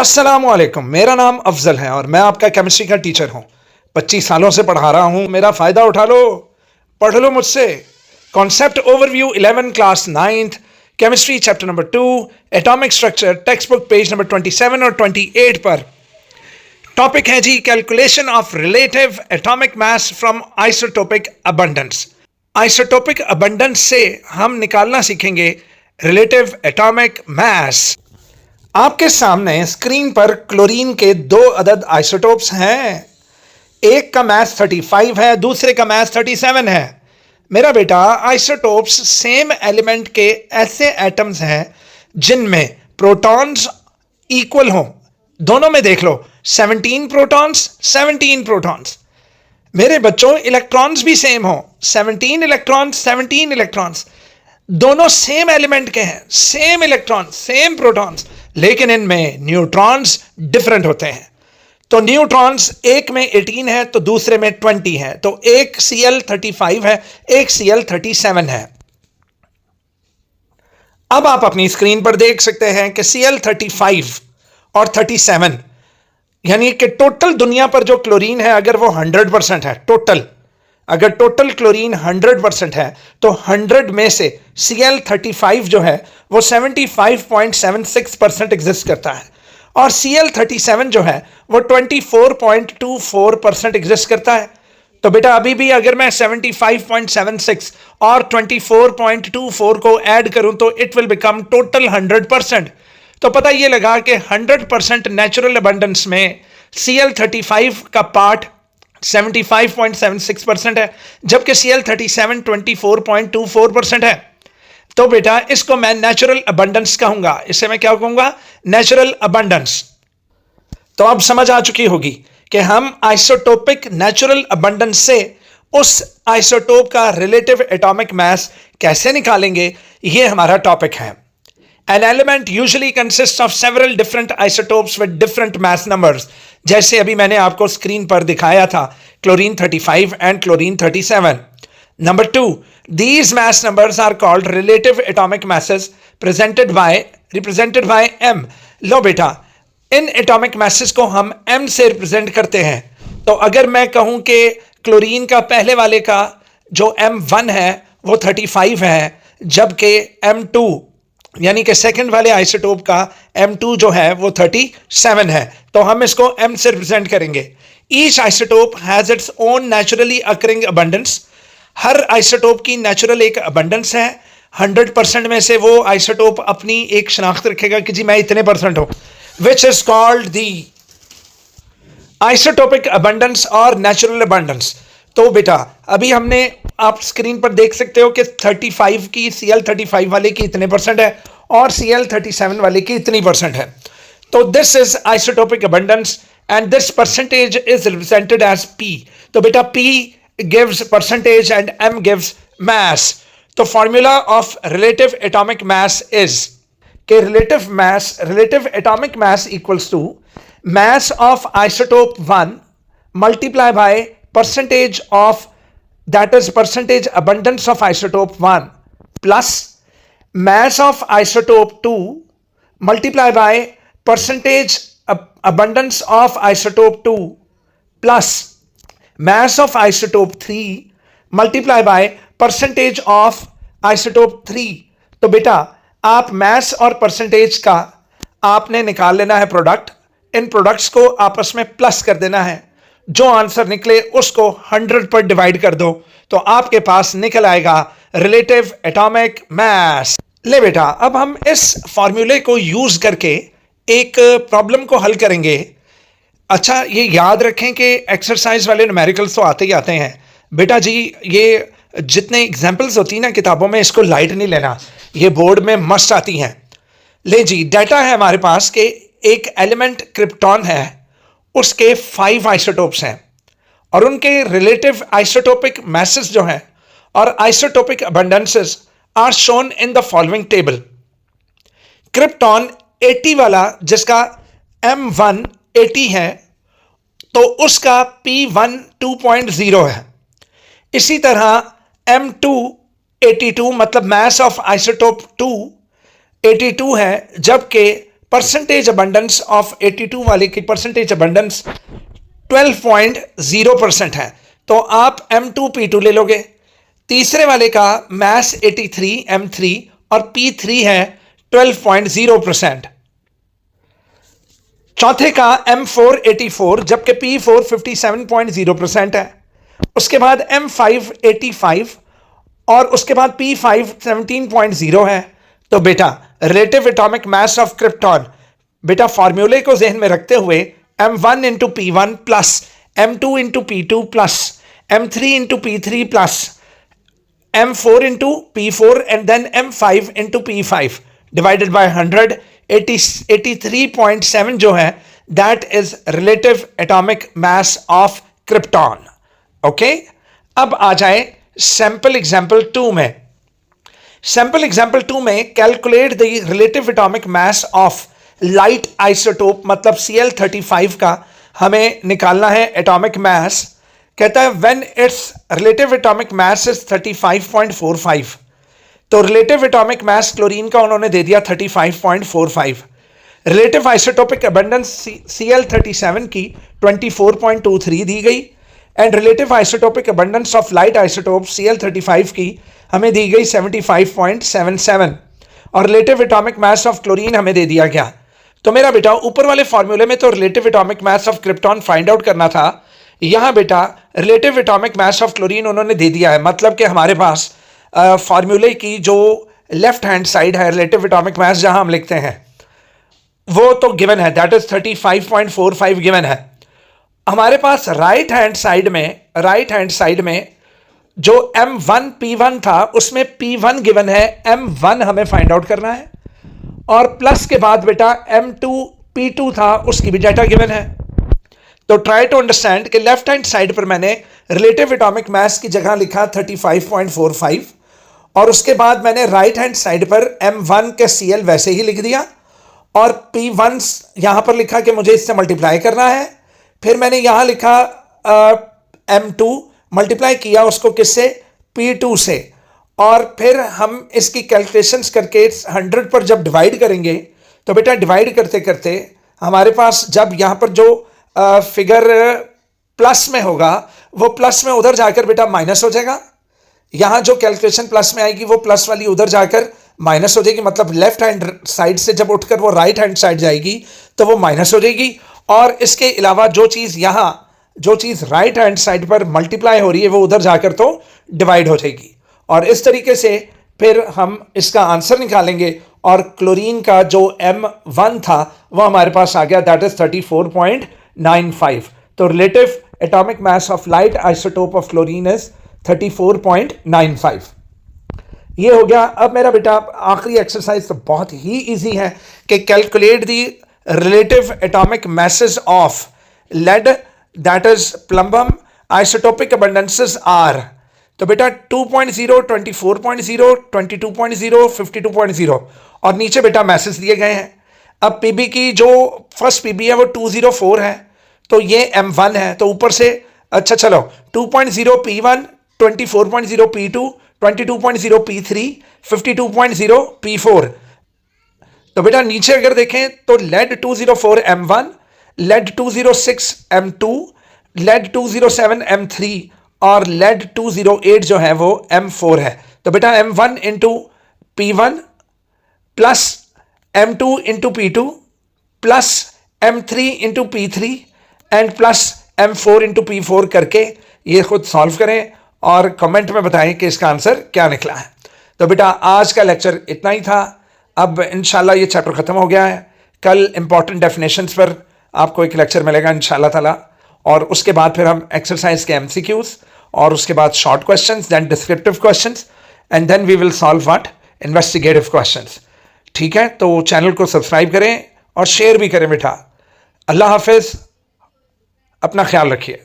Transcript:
अस्सलामुअलैकुम। मेरा नाम अफजल है और मैं आपका केमिस्ट्री का टीचर हूँ। 25 सालों से पढ़ा रहा हूँ। मेरा फ़ायदा उठा लो, पढ़ लो मुझसे। Concept overview 11 class 9th chemistry chapter number 2 atomic structure text book page number 27 और 28 पर टॉपिक है जी calculation of relative atomic mass from isotopic abundance. Isotopic abundance से हम निकालना सीखेंगे रिलेटिव एटॉमिक मास। आपके सामने स्क्रीन पर क्लोरीन के दो अदद आइसोटोप्स हैं। एक का मास 35 है, दूसरे का मास 37 है। मेरा बेटा, आइसोटोप्स सेम एलिमेंट के ऐसे एटम्स हैं जिनमें प्रोटॉन्स इक्वल हों। दोनों में देख लो, 17 प्रोटॉन्स 17 प्रोटॉन्स। मेरे बच्चों, इलेक्ट्रॉन्स भी सेम हो, 17 इलेक्ट्रॉन्स 17 इलेक्ट्रॉन्स। दोनों सेम एलिमेंट के हैं, सेम इलेक्ट्रॉन सेम प्रोटॉन्स, लेकिन इनमें न्यूट्रॉन्स डिफरेंट होते हैं। तो न्यूट्रॉन्स एक में 18 है तो दूसरे में 20 है। तो एक Cl35 है, एक Cl37 है। अब आप अपनी स्क्रीन पर देख सकते हैं कि Cl35 और 37 यानी कि टोटल दुनिया पर जो क्लोरीन है, अगर वो 100% है, अगर टोटल क्लोरीन 100% है तो 100 में से Cl35 जो है वो 75.76% एग्जिस्ट करता है और Cl37 जो है वो 24.24% एग्जिस्ट करता है। तो बेटा, अभी भी अगर मैं 75.76 और 24.24 को ऐड करूं तो इट विल बिकम टोटल 100%। तो पता ये लगा कि 100% नेचुरल अबंडेंस में Cl35 का पार्ट 75.76% है, जबकि Cl37 24.24% है। तो बेटा, इसको मैं नेचुरल अबंडेंस कहूंगा। इसे मैं क्या कहूंगा? Natural abundance. तो अब समझ आ चुकी होगी कि हम आइसोटोपिक नेचुरल अबंडेंस से उस आइसोटोप का रिलेटिव एटॉमिक मास कैसे निकालेंगे। यह हमारा टॉपिक है। An element usually consists of several different isotopes with different mass numbers. जैसे अभी मैंने आपको स्क्रीन पर दिखाया था, chlorine 35 and chlorine 37। Number 2, these mass numbers are called relative atomic masses represented by m. लो बेटा, इन एटॉमिक masses को हम m से रिप्रेजेंट करते हैं। तो अगर मैं कहूं कि क्लोरीन का पहले वाले का जो m1 है वो 35 है, जबकि m2 यानी कि सेकंड वाले आइसोटोप का M2 जो है वो 37 है, तो हम इसको M से रिप्रेजेंट करेंगे। Each isotope has its own naturally occurring abundance. Her isotope की नेचुरल एक अबंडेंस है। 100% में से वो आइसोटोप अपनी एक शनाख्त रखेगा कि जी मैं इतने परसेंट हूं, which is called the isotopic abundance और नेचुरल अबंडेंस। तो बेटा, अभी हमने, आप स्क्रीन पर देख सकते हो कि 35 की Cl35 वाले की इतने परसेंट है और Cl37 वाले की इतनी परसेंट है। तो this is isotopic abundance and this percentage is represented as P। तो बेटा, P gives percentage and M gives mass. तो formula of relative atomic mass is कि relative atomic mass equals to mass of isotope 1 multiply by percentage of, that is percentage abundance of isotope 1 plus mass of isotope 2 multiply by percentage abundance of isotope 2 plus mass of isotope 3 multiply by percentage of isotope 3। तो बेटा, आप mass और percentage का आपने निकाल लेना है product. इन products को आपस में प्लस कर देना है। जो आंसर निकले उसको 100 पर डिवाइड कर दो तो आपके पास निकल आएगा रिलेटिव एटॉमिक मास। ले बेटा, अब हम इस फॉर्मूले को यूज करके एक प्रॉब्लम को हल करेंगे। अच्छा, ये याद रखें कि एक्सरसाइज वाले न्यूमेरिकल्स तो आते ही आते हैं बेटा जी। ये जितने एग्जाम्पल्स होती हैं ना किताबों में, इसको लाइट नहीं लेना, ये बोर्ड में मस्ट आती हैं। ले जी, डाटा है हमारे पास कि एक एलिमेंट क्रिप्टॉन है, उसके 5 आइसोटोप्स हैं और उनके रिलेटिव आइसोटोपिक मैसेस जो हैं और isotopic abundances are shown in the following table. Krypton 80 वाला, जिसका M1 80 है, तो उसका P1 2.0 है। इसी तरह M2 82, मतलब मास ऑफ आइसोटोप 2 82 है, जबकि परसेंटेज अबंडेंस ऑफ 82 वाले की परसेंटेज अबंडेंस 12.0% है, तो आप M2P2 ले लोगे। तीसरे वाले का मास 83 M3 और P3 है 12.0%। चौथे का M4 84 जबकि P4 57.0% है। उसके बाद M5 85 और उसके बाद P5 17.0 है। तो बेटा relative atomic mass of krypton, बेटा फॉर्मूले को जहन में रखते हुए M1 into P1 plus M2 into P2 plus M3 into P3 plus M4 into P4 and then M5 into P5 divided by 100, 83.7 जो है that is relative atomic mass of krypton. Okay, अब आ जाए सैंपल एग्जांपल 2 में। Sample example 2 में calculate the relative atomic mass of light isotope, मतलब Cl35 का हमें निकालना है एटॉमिक मास। कहता है when it's relative atomic mass is 35.45, तो रिलेटिव एटॉमिक मास क्लोरीन का उन्होंने दे दिया 35.45। रिलेटिव आइसोटोपिक अबंडेंस Cl37 की 24.23 दी गई and relative isotopic abundance of light isotope Cl35 की हमें दी गई 75.77 और relative atomic mass of chlorine हमें दे दिया गया। तो मेरा बेटा ऊपर वाले फॉर्मूले में तो relative atomic mass of krypton find out करना था, यहां बेटा relative atomic mass of chlorine उन्होंने दे दिया है। मतलब कि हमारे पास फॉर्मूले की जो लेफ्ट हैंड साइड है रिलेटिव एटॉमिक मास जहां हम लिखते हैं वो तो गिवन है, दैट इज 35.45 गिवन है। हमारे पास राइट हैंड साइड में जो M1 P1 था उसमें P1 गिवन है, M1 हमें फाइंड आउट करना है और प्लस के बाद बेटा M2 P2 था उसकी भी डाटा गिवन है। तो ट्राई टू अंडरस्टैंड कि लेफ्ट हैंड साइड पर मैंने रिलेटिव एटॉमिक मास की जगह लिखा 35.45 और उसके बाद मैंने राइट हैंड साइड पर M1 के Cl वैसे ही लिख दिया और P1 यहां पर लिखा कि मुझे इससे मल्टीप्लाई करना है। फिर मैंने यहां लिखा M2 मल्टीप्लाई किया उसको किससे, P2 से, और फिर हम इसकी कैलकुलेशंस करके 100 पर जब डिवाइड करेंगे तो बेटा डिवाइड करते करते हमारे पास जब यहां पर जो फिगर प्लस में होगा वो प्लस में उधर जाकर बेटा माइनस हो जाएगा। यहां जो कैलकुलेशन प्लस में आएगी वो प्लस वाली उधर जाकर माइनस हो जाएगी, मतलब लेफ्ट हैंड साइड से जब उठकर वो राइट हैंड साइड जाएगी तो वो माइनस हो जाएगी। और इसके अलावा जो चीज़ राइट हैंड साइड पर मल्टीप्लाई हो रही है वो उधर जाकर तो डिवाइड हो जाएगी। और इस तरीके से फिर हम इसका आंसर निकालेंगे और क्लोरीन का जो M1 था वो हमारे पास आ गया, दैट इज 34.95। तो relative atomic mass of light isotope of chlorine is 34.95। ये हो गया। अब मेरा बेटा आखिरी एक्सरसाइज तो बहुत ही इजी है कि calculate the relative atomic masses of lead, that is plumbum, isotopic abundances are. तो बेटा 2.0, 24.0, 22.0, 52.0 और नीचे बेटा मैसेज दिए गए हैं। अब पीबी की जो फर्स्ट पीबी है वो 204 है, तो ये M1 है, तो ऊपर से अच्छा चलो 2.0 P1, 24.0 P2, 22.0 P3, 52.0 P4। तो बेटा नीचे अगर देखें तो lead 204 M1, lead 206 M2, lead 207 M3 और लेड 208 जो है वो M4 है। तो बेटा M1 into P1 plus M2 into P2 plus M3 into P3 and plus M4 into P4 करके ये खुद सॉल्व करें और कमेंट में बताएं कि इसका आंसर क्या निकला है। तो बेटा आज का लेक्चर इतना ही था। अब इंशाल्लाह ये चैप्टर ख़त्म हो गया है। कल इंपॉर्टेंट डेफिनेशंस पर आपको एक लेक्चर मिलेगा इंशाल्लाह ताला, और उसके बाद फिर हम एक्सरसाइज के MCQs और उसके बाद short questions, then descriptive questions and then we will solve what, investigative questions. ठीक है, तो चैनल को सब्सक्राइब करें और शेयर भी करें बेटा। अल्लाह हाफिज़, अपना ख्याल रखिए।